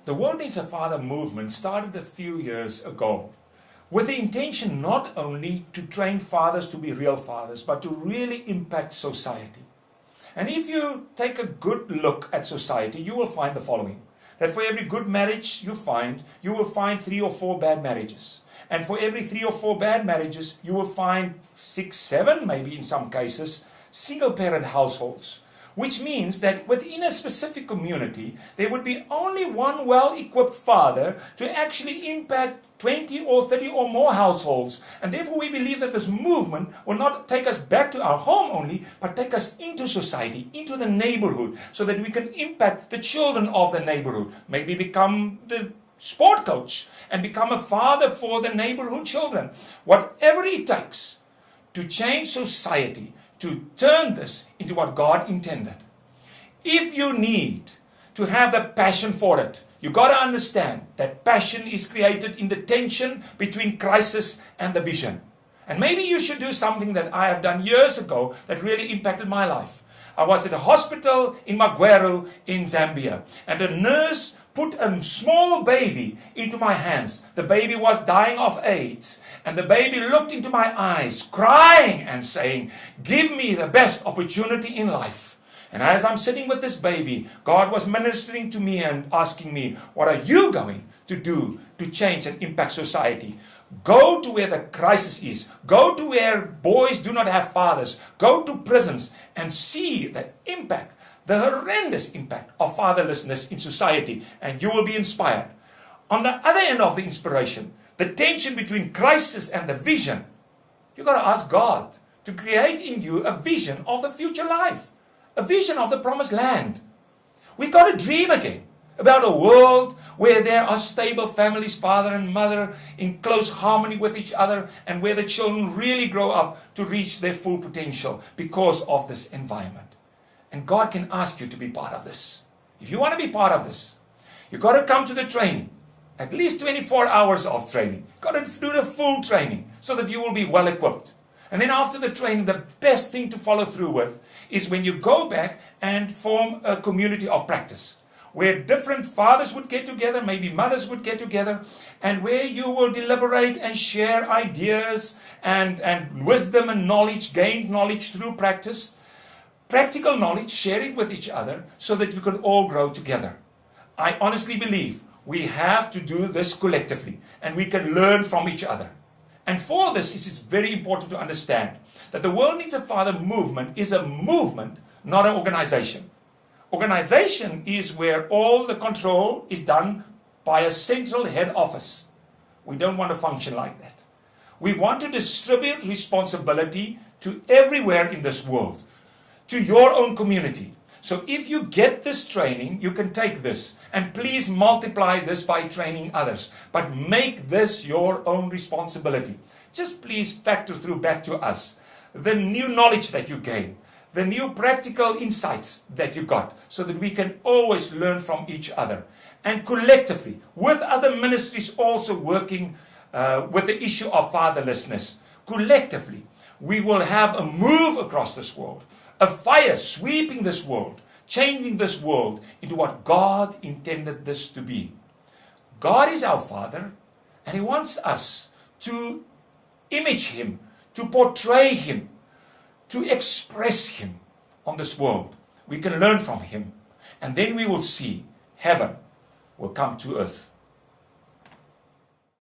The World Needs a Father movement started a few years ago with the intention not only to train fathers to be real fathers, but to really impact society. And if you take a good look at society, you will find the following. That for every good marriage you will find 3 or 4 bad marriages. And for every 3 or 4 bad marriages, you will find 6, 7, maybe in some cases, single-parent households. Which means that within a specific community, there would be only one well-equipped father to actually impact 20 or 30 or more households. And therefore we believe that this movement will not take us back to our home only, but take us into society, into the neighborhood, so that we can impact the children of the neighborhood. Maybe become the sport coach and become a father for the neighborhood children. Whatever it takes to change society, to turn this into what God intended. If you need to have the passion for it, you got to understand that passion is created in the tension between crisis and the vision. And maybe you should do something that I have done years ago that really impacted my life. I was at a hospital in Magweru in Zambia, and a nurse put a small baby into my hands. The baby was dying of AIDS. And the baby looked into my eyes, crying and saying, "Give me the best opportunity in life." And as I'm sitting with this baby, God was ministering to me and asking me, what are you going to do to change and impact society? Go to where the crisis is. Go to where boys do not have fathers. Go to prisons and see the impact, the horrendous impact of fatherlessness in society, and you will be inspired. On the other end of the inspiration, the tension between crisis and the vision, you've got to ask God to create in you a vision of the future life, a vision of the promised land. We've got to dream again about a world where there are stable families, father and mother, in close harmony with each other, and where the children really grow up to reach their full potential because of this environment. And God can ask you to be part of this. If you want to be part of this, you've got to come to the training. At least 24 hours of training. Got to do the full training so that you will be well equipped. And then after the training, the best thing to follow through with is when you go back and form a community of practice, where different fathers would get together, maybe mothers would get together, and where you will deliberate and share ideas and wisdom and knowledge, gained knowledge through practice. Practical knowledge, share it with each other so that you can all grow together. I honestly believe we have to do this collectively, and we can learn from each other. And for this, it is very important to understand that the World Needs a Father movement is a movement, not an organization. Organization is where all the control is done by a central head office. We don't want to function like that. We want to distribute responsibility to everywhere in this world, to your own community. So if you get this training, you can take this. And please multiply this by training others. But make this your own responsibility. Just please factor through back to us the new knowledge that you gain, the new practical insights that you got, so that we can always learn from each other. And collectively, with other ministries also working with the issue of fatherlessness, collectively, we will have a move across this world. A fire sweeping this world, changing this world into what God intended this to be. God is our Father, and He wants us to image Him, to portray Him, to express Him on this world. We can learn from Him, and then we will see heaven will come to earth.